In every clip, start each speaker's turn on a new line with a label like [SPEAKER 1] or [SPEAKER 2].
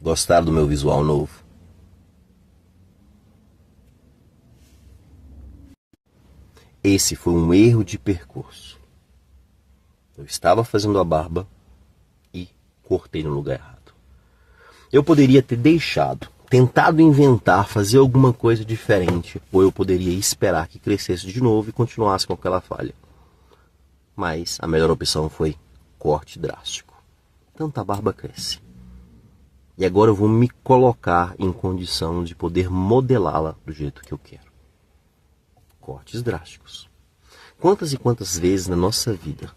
[SPEAKER 1] Gostaram do meu visual novo? Esse foi um erro de percurso. Eu estava fazendo a barba e cortei no lugar errado. Eu poderia ter deixado, tentado inventar, fazer alguma coisa diferente, ou eu poderia esperar que crescesse de novo e continuasse com aquela falha. Mas a melhor opção foi corte drástico. Tanto a barba cresce. E agora eu vou me colocar em condição de poder modelá-la do jeito que eu quero. Cortes drásticos. Quantas e quantas vezes na nossa vida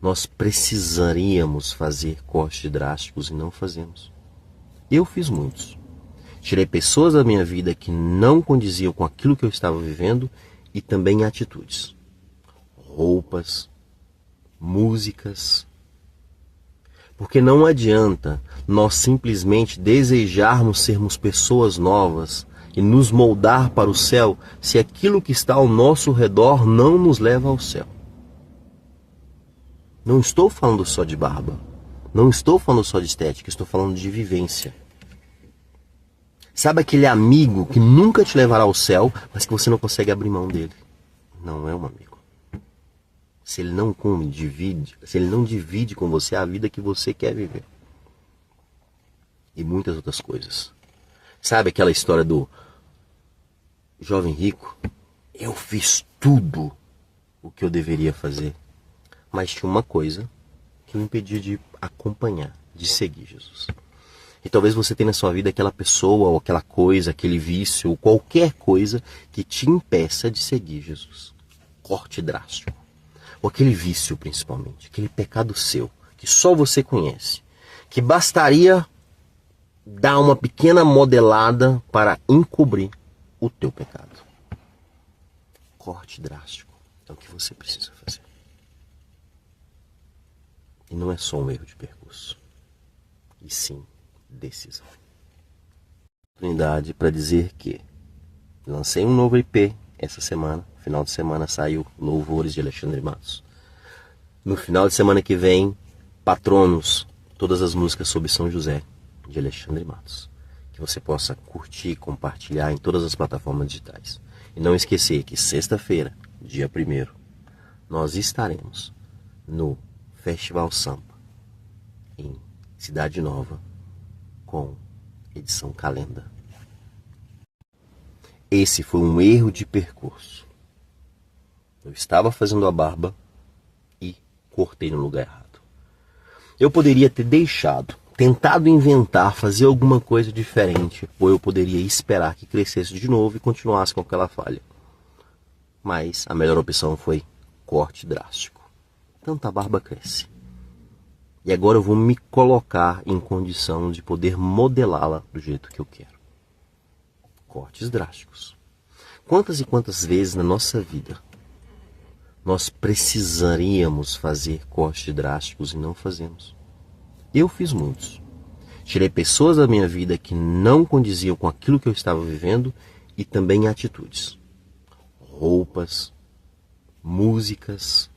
[SPEAKER 1] nós precisaríamos fazer cortes drásticos e não fazemos? Eu fiz muitos. Tirei pessoas da minha vida que não condiziam com aquilo que eu estava vivendo e também atitudes. Roupas, músicas. Porque não adianta nós simplesmente desejarmos sermos pessoas novas e nos moldar para o céu se aquilo que está ao nosso redor não nos leva ao céu. Não estou falando só de barba. Não estou falando só de estética, estou falando de vivência. Sabe aquele amigo que nunca te levará ao céu, mas que você não consegue abrir mão dele? Não é um amigo. Se ele não divide com você a vida que você quer viver. E muitas outras coisas. Sabe aquela história do jovem rico? Eu fiz tudo o que eu deveria fazer, mas tinha uma coisa que me impedia de acompanhar, de seguir Jesus. E talvez você tenha na sua vida aquela pessoa, ou aquela coisa, aquele vício, ou qualquer coisa que te impeça de seguir Jesus. Corte drástico. Ou aquele vício, principalmente, aquele pecado seu, que só você conhece, que bastaria dar uma pequena modelada para encobrir o teu pecado. Corte drástico é o que você precisa fazer. E não é só um erro de percurso, e sim decisão. Oportunidade para dizer que lancei um novo EP essa semana. Final de semana saiu Louvores de Alexandre Matos. No final de semana que vem, Patronos, todas as músicas sobre São José de Alexandre Matos. Que você possa curtir e compartilhar em todas as plataformas digitais. E não esquecer que sexta-feira, dia 1º, nós estaremos no Festival Sampa, em Cidade Nova, com edição Calenda. Esse foi um erro de percurso. Eu estava fazendo a barba e cortei no lugar errado. Eu poderia ter deixado, tentado inventar, fazer alguma coisa diferente, ou eu poderia esperar que crescesse de novo e continuasse com aquela falha. Mas a melhor opção foi corte drástico. Tanto a barba cresce. E agora eu vou me colocar em condição de poder modelá-la do jeito que eu quero. Cortes drásticos. Quantas e quantas vezes na nossa vida nós precisaríamos fazer cortes drásticos e não fazemos? Eu fiz muitos. Tirei pessoas da minha vida que não condiziam com aquilo que eu estava vivendo e também atitudes. Roupas, músicas.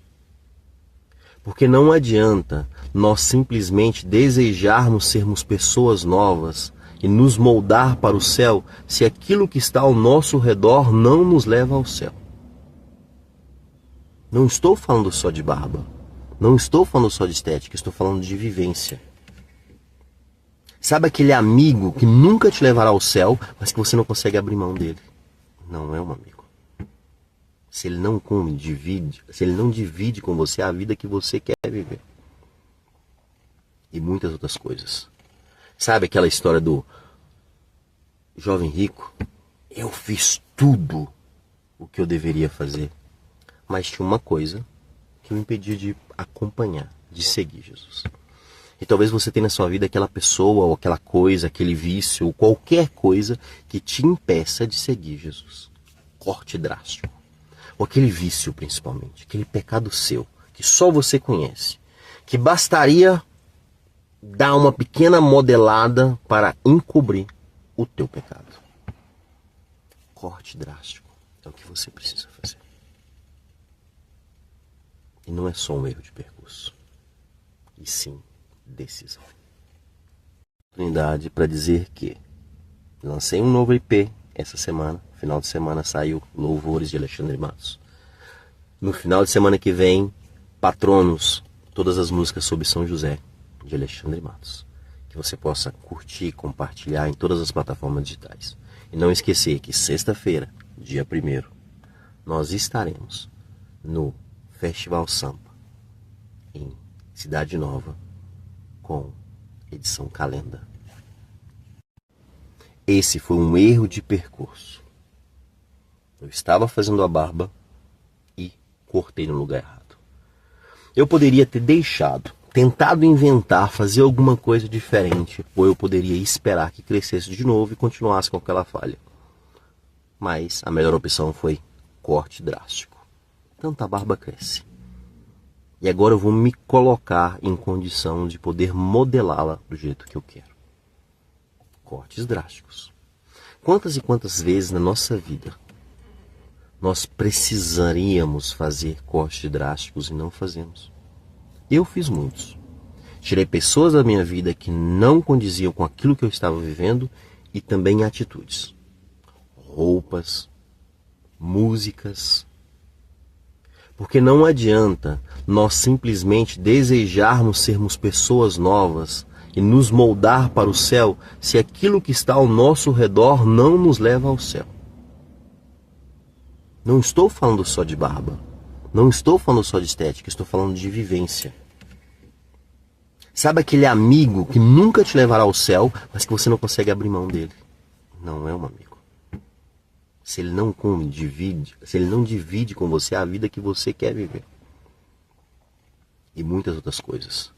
[SPEAKER 1] Porque não adianta nós simplesmente desejarmos sermos pessoas novas e nos moldar para o céu se aquilo que está ao nosso redor não nos leva ao céu. Não estou falando só de barba. Não estou falando só de estética, estou falando de vivência. Sabe aquele amigo que nunca te levará ao céu, mas que você não consegue abrir mão dele? Não é um amigo. Se ele não divide com você a vida que você quer viver. E muitas outras coisas. Sabe aquela história do jovem rico? Eu fiz tudo o que eu deveria fazer, mas tinha uma coisa que me impedia de acompanhar, de seguir Jesus. E talvez você tenha na sua vida aquela pessoa, ou aquela coisa, aquele vício, ou qualquer coisa que te impeça de seguir Jesus. Corte drástico. Ou aquele vício, principalmente, aquele pecado seu, que só você conhece, que bastaria dar uma pequena modelada para encobrir o teu pecado. Corte drástico é o que você precisa fazer. E não é só um erro de percurso, e sim decisão. oportunidade para dizer que lancei um novo EP essa semana. Final de semana saiu Louvores de Alexandre Matos. No final de semana que vem, Patronos, todas as músicas sobre São José de Alexandre Matos. Que você possa curtir, compartilhar em todas as plataformas digitais. E não esquecer que sexta-feira, dia 1º, nós estaremos no Festival Sampa, em Cidade Nova, com edição Calenda. Esse foi um erro de percurso. Eu estava fazendo a barba e cortei no lugar errado. Eu poderia ter deixado, tentado inventar, fazer alguma coisa diferente, ou eu poderia esperar que crescesse de novo e continuasse com aquela falha. Mas a melhor opção foi corte drástico. Tanto a barba cresce. E agora eu vou me colocar em condição de poder modelá-la do jeito que eu quero. Cortes drásticos. Quantas e quantas vezes na nossa vida nós precisaríamos fazer cortes drásticos e não fazemos? Eu fiz muitos. Tirei pessoas da minha vida que não condiziam com aquilo que eu estava vivendo e também atitudes. Roupas, músicas. Porque não adianta nós simplesmente desejarmos sermos pessoas novas e nos moldar para o céu se aquilo que está ao nosso redor não nos leva ao céu. Não estou falando só de barba. Não estou falando só de estética. Estou falando de vivência. Sabe aquele amigo que nunca te levará ao céu, mas que você não consegue abrir mão dele? Não é um amigo. Se ele não divide com você a vida que você quer viver. E muitas outras coisas.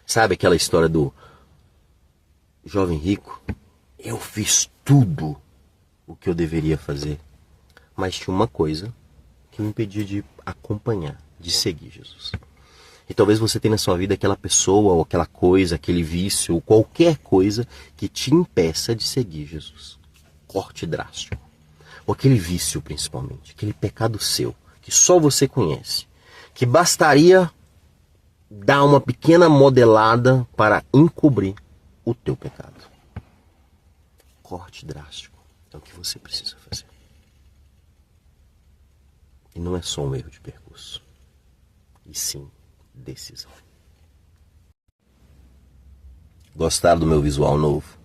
[SPEAKER 1] Sabe aquela história do jovem rico? Eu fiz tudo o que eu deveria fazer. Mas tinha uma coisa que me impedia de acompanhar, de seguir Jesus. E talvez você tenha na sua vida aquela pessoa, ou aquela coisa, aquele vício, ou qualquer coisa que te impeça de seguir Jesus. Corte drástico. Ou aquele vício, principalmente. Aquele pecado seu, que só você conhece. Que bastaria dar uma pequena modelada para encobrir o teu pecado. Corte drástico é o que você precisa fazer. E não é só um erro de percurso. E sim, decisão. Gostaram do meu visual novo?